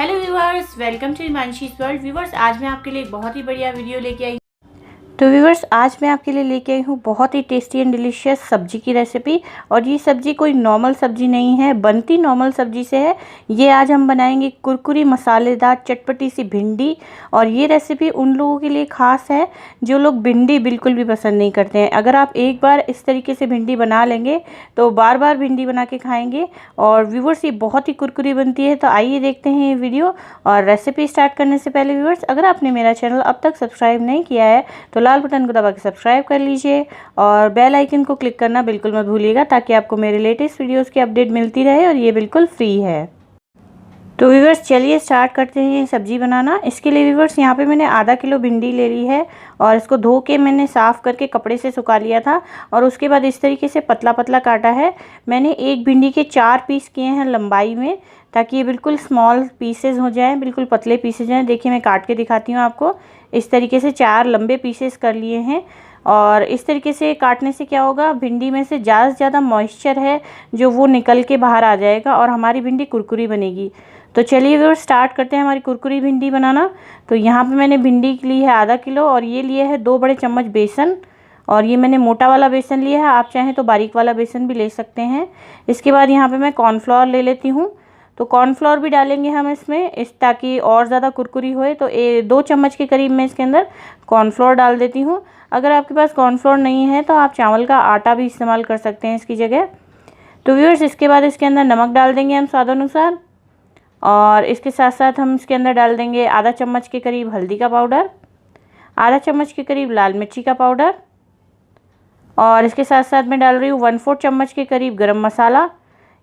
Hello viewers, welcome to Himanshi's world. Viewers, आज मैं आपके लिए एक बहुत ही बढ़िया वीडियो लेके आई। तो व्यूवर्स, आज मैं आपके लिए लेके आई हूँ बहुत ही टेस्टी एंड डिलीशियस सब्जी की रेसिपी। और ये सब्जी कोई नॉर्मल सब्जी नहीं है, बनती नॉर्मल सब्जी से है। ये आज हम बनाएंगे कुरकुरी मसालेदार चटपटी सी भिंडी। और ये रेसिपी उन लोगों के लिए ख़ास है जो लोग भिंडी बिल्कुल भी पसंद नहीं करते हैं। अगर आप एक बार इस तरीके से भिंडी बना लेंगे तो बार बार भिंडी बना के खाएंगे। और व्यूवर्स, ये बहुत ही कुरकुरी बनती है। तो आइए देखते हैं ये वीडियो। और रेसिपी स्टार्ट करने से पहले व्यूवर्स, अगर आपने मेरा चैनल अब तक सब्सक्राइब नहीं किया है तो लाल बटन को दबा के सब्सक्राइब कर लीजिए और बेल आइकन को क्लिक करना बिल्कुल मत भूलिएगा, ताकि आपको मेरे लेटेस्ट वीडियोस की अपडेट मिलती रहे। और ये बिल्कुल फ्री है। तो व्यूवर्स, चलिए स्टार्ट करते हैं सब्जी बनाना। इसके लिए व्यूवर्स, यहाँ पे मैंने आधा किलो भिंडी ले ली है और इसको धो के मैंने साफ़ करके कपड़े से सुखा लिया था। और उसके बाद इस तरीके से पतला पतला काटा है। मैंने एक भिंडी के 4 पीस किए हैं लंबाई में, ताकि ये बिल्कुल स्मॉल पीसेज हो जाएं, बिल्कुल पतले पीसेज हैं। देखिए, मैं काट के दिखाती हूँ आपको। इस तरीके से 4 लंबे पीसेस कर लिए हैं। और इस तरीके से काटने से क्या होगा, भिंडी में से ज़्यादा से ज़्यादा मॉइस्चर है जो वो निकल के बाहर आ जाएगा और हमारी भिंडी कुरकुरी बनेगी। तो चलिए व्यूअर्स, स्टार्ट करते हैं हमारी कुरकुरी भिंडी बनाना। तो यहाँ पे मैंने भिंडी ली है आधा किलो और ये लिए है 2 बड़े चम्मच बेसन। और ये मैंने मोटा वाला बेसन लिया है, आप चाहें तो बारीक वाला बेसन भी ले सकते हैं। इसके बाद यहाँ पे मैं कॉर्नफ्लोर ले लेती हूँ। तो कॉर्नफ्लोर भी डालेंगे हम इसमें, ताकि और ज़्यादा कुरकुरी होए। तो 2 चम्मच के करीब मैं इसके अंदर कॉर्नफ्लोर डाल देती हूँ। अगर आपके पास कॉर्नफ्लोर नहीं है तो आप चावल का आटा भी इस्तेमाल कर सकते हैं इसकी जगह। तो व्यूअर्स, इसके बाद इसके अंदर नमक डाल देंगे हम स्वाद अनुसार। और इसके साथ साथ हम इसके अंदर डाल देंगे आधा चम्मच के करीब हल्दी का पाउडर, आधा चम्मच के करीब लाल मिर्ची का पाउडर। और इसके साथ साथ मैं डाल रही हूँ 1/4 चम्मच के करीब गरम मसाला।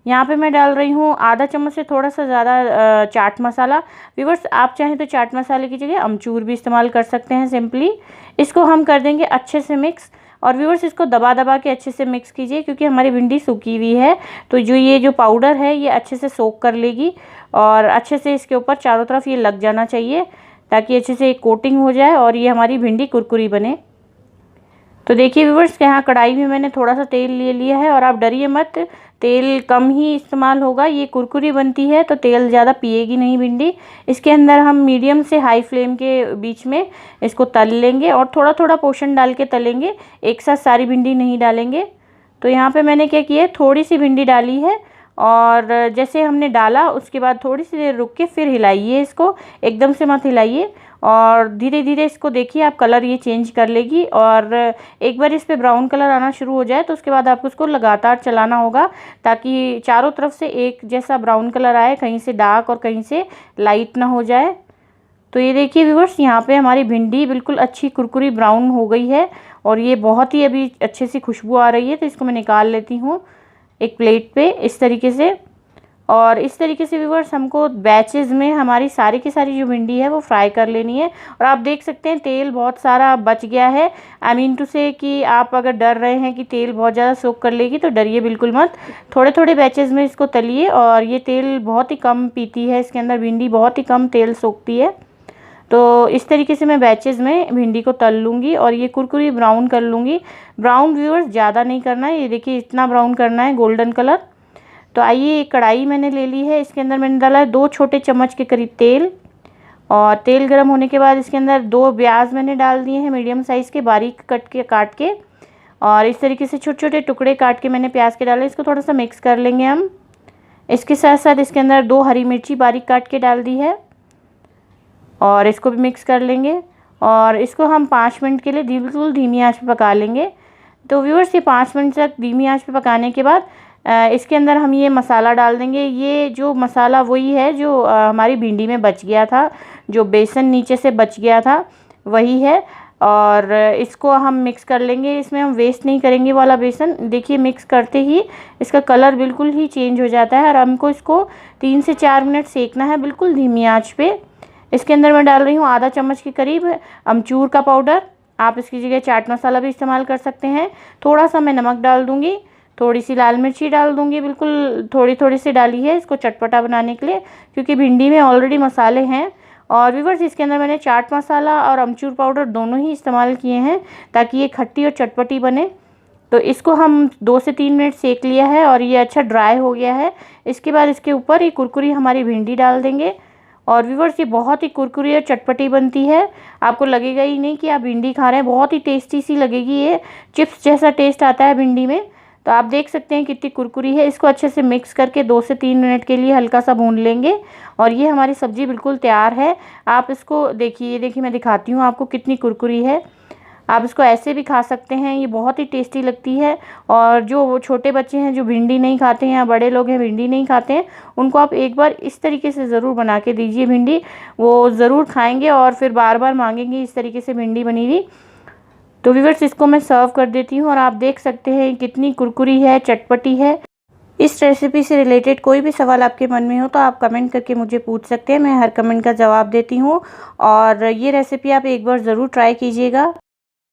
यहाँ पे मैं डाल रही हूँ आधा चम्मच से थोड़ा सा ज़्यादा चाट मसाला। व्यूअर्स, आप चाहें तो चाट मसाले की जगह अमचूर भी इस्तेमाल कर सकते हैं सिंपली। इसको हम कर देंगे अच्छे से मिक्स। और व्यूअर्स, इसको दबा दबा के अच्छे से मिक्स कीजिए, क्योंकि हमारी भिंडी सूखी हुई है। तो जो पाउडर है ये अच्छे से सोक कर लेगी और अच्छे से इसके ऊपर चारों तरफ ये लग जाना चाहिए, ताकि अच्छे से एक कोटिंग हो जाए और ये हमारी भिंडी कुरकुरी बने। तो देखिए व्यूअर्स, यहाँ कढ़ाई में मैंने थोड़ा सा तेल ले लिया है। और आप डरिए मत, तेल कम ही इस्तेमाल होगा। ये कुरकुरी बनती है तो तेल ज़्यादा पिएगी नहीं भिंडी। इसके अंदर हम मीडियम से हाई फ्लेम के बीच में इसको तल लेंगे और थोड़ा थोड़ा पोर्शन डाल के तलेंगे, एक साथ सारी भिंडी नहीं डालेंगे। तो यहाँ पे मैंने क्या किया है, थोड़ी सी भिंडी डाली है और जैसे हमने डाला उसके बाद थोड़ी सी देर रुक के फिर हिलाइए इसको, एकदम से मत हिलाइए। और धीरे धीरे इसको देखिए, आप कलर ये चेंज कर लेगी। और एक बार इस पे ब्राउन कलर आना शुरू हो जाए तो उसके बाद आपको इसको लगातार चलाना होगा, ताकि चारों तरफ से एक जैसा ब्राउन कलर आए, कहीं से डार्क और कहीं से लाइट ना हो जाए। तो ये देखिए व्यूअर्स, यहाँ पे हमारी भिंडी बिल्कुल अच्छी कुरकुरी ब्राउन हो गई है और ये बहुत ही अभी अच्छे से खुशबू आ रही है। तो इसको मैं निकाल लेती हूँ एक प्लेट पे इस तरीके से। और इस तरीके से व्यूअर्स, हमको बैचेस में हमारी सारी की सारी जो भिंडी है वो फ्राई कर लेनी है। और आप देख सकते हैं तेल बहुत सारा बच गया है। आई मीन टू से कि आप अगर डर रहे हैं कि तेल बहुत ज़्यादा सोख कर लेगी तो डरिए बिल्कुल मत। थोड़े थोड़े बैचेस में इसको तलिए। और ये तेल बहुत ही कम पीती है, इसके अंदर भिंडी बहुत ही कम तेल सोखती है। तो इस तरीके से मैं बैचेस में भिंडी को तल लूँगी और ये कुरकुरी ब्राउन कर लूँगी। ब्राउन व्यूअर्स ज़्यादा नहीं करना है, ये देखिए इतना ब्राउन करना है, गोल्डन कलर। तो आइए, एक कढ़ाई मैंने ले ली है, इसके अंदर मैंने डाला है 2 छोटे चम्मच के करीब तेल। और तेल गर्म होने के बाद इसके अंदर 2 प्याज मैंने डाल दिए हैं मीडियम साइज़ के, बारीक काट के। और इस तरीके से छोटे छोटे टुकड़े काट के मैंने प्याज के डाले। इसको थोड़ा सा मिक्स कर लेंगे हम। इसके साथ साथ इसके अंदर 2 हरी मिर्ची बारीक काट के डाल दी है और इसको भी मिक्स कर लेंगे। और इसको हम 5 मिनट के लिए बिल्कुल धीमी आंच पे पका लेंगे। तो व्यूअर्स, ये 5 मिनट तक धीमी आंच पे पकाने के बाद इसके अंदर हम ये मसाला डाल देंगे। ये जो मसाला वही है जो हमारी भिंडी में बच गया था, जो बेसन नीचे से बच गया था वही है। और इसको हम मिक्स कर लेंगे, इसमें हम वेस्ट नहीं करेंगे वाला बेसन। देखिए, मिक्स करते ही इसका कलर बिल्कुल ही चेंज हो जाता है। और हमको इसको 3 से 4 मिनट सेकना है बिल्कुल धीमी आंच पे। इसके अंदर मैं डाल रही हूँ आधा चम्मच के करीब अमचूर का पाउडर। आप इसकी जगह चाट मसाला भी इस्तेमाल कर सकते हैं। थोड़ा सा मैं नमक डाल दूँगी, थोड़ी सी लाल मिर्ची डाल दूँगी, बिल्कुल थोड़ी थोड़ी सी डाली है इसको चटपटा बनाने के लिए, क्योंकि भिंडी में ऑलरेडी मसाले हैं। और व्यूअर्स, इसके अंदर मैंने चाट मसाला और अमचूर पाउडर दोनों ही इस्तेमाल किए हैं, ताकि ये खट्टी और चटपटी बने। तो इसको हम 2 से 3 मिनट सेक लिया है और ये अच्छा ड्राई हो गया है। इसके बाद इसके ऊपर ये कुरकुरी हमारी भिंडी डाल देंगे और व्यूअर्स ये बहुत ही कुरकुरी और चटपटी बनती है, आपको लगेगा ही नहीं कि आप भिंडी खा रहे हैं। बहुत ही टेस्टी सी लगेगी, ये चिप्स जैसा टेस्ट आता है भिंडी में। तो आप देख सकते हैं कितनी कुरकुरी है। इसको अच्छे से मिक्स करके 2 से 3 मिनट के लिए हल्का सा भून लेंगे और ये हमारी सब्ज़ी बिल्कुल तैयार है। आप इसको देखिए, ये देखिए मैं दिखाती हूँ आपको कितनी कुरकुरी है। आप इसको ऐसे भी खा सकते हैं, ये बहुत ही टेस्टी लगती है। और जो छोटे बच्चे हैं जो भिंडी नहीं खाते हैं या बड़े लोग हैं भिंडी नहीं खाते हैं, उनको आप एक बार इस तरीके से ज़रूर बना के दीजिए भिंडी, वो ज़रूर खाएंगे और फिर बार बार मांगेंगे इस तरीके से भिंडी बनी हुई। तो व्यूअर्स इसको मैं सर्व कर देती हूँ और आप देख सकते हैं कितनी कुरकुरी है, चटपटी है। इस रेसिपी से रिलेटेड कोई भी सवाल आपके मन में हो तो आप कमेंट करके मुझे पूछ सकते हैं, मैं हर कमेंट का जवाब देती हूँ। और ये रेसिपी आप एक बार ज़रूर ट्राई कीजिएगा।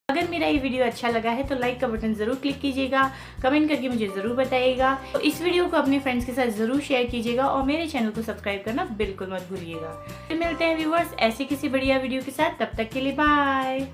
अगर मेरा ये वीडियो अच्छा लगा है तो लाइक का बटन ज़रूर क्लिक कीजिएगा, कमेंट करके मुझे ज़रूर बताइएगा। तो इस वीडियो को अपने फ्रेंड्स के साथ ज़रूर शेयर कीजिएगा और मेरे चैनल को सब्सक्राइब करना बिल्कुल मत भूलिएगा। फिर मिलते हैं व्यूअर्स ऐसे किसी बढ़िया वीडियो के साथ, तब तक के लिए बाय।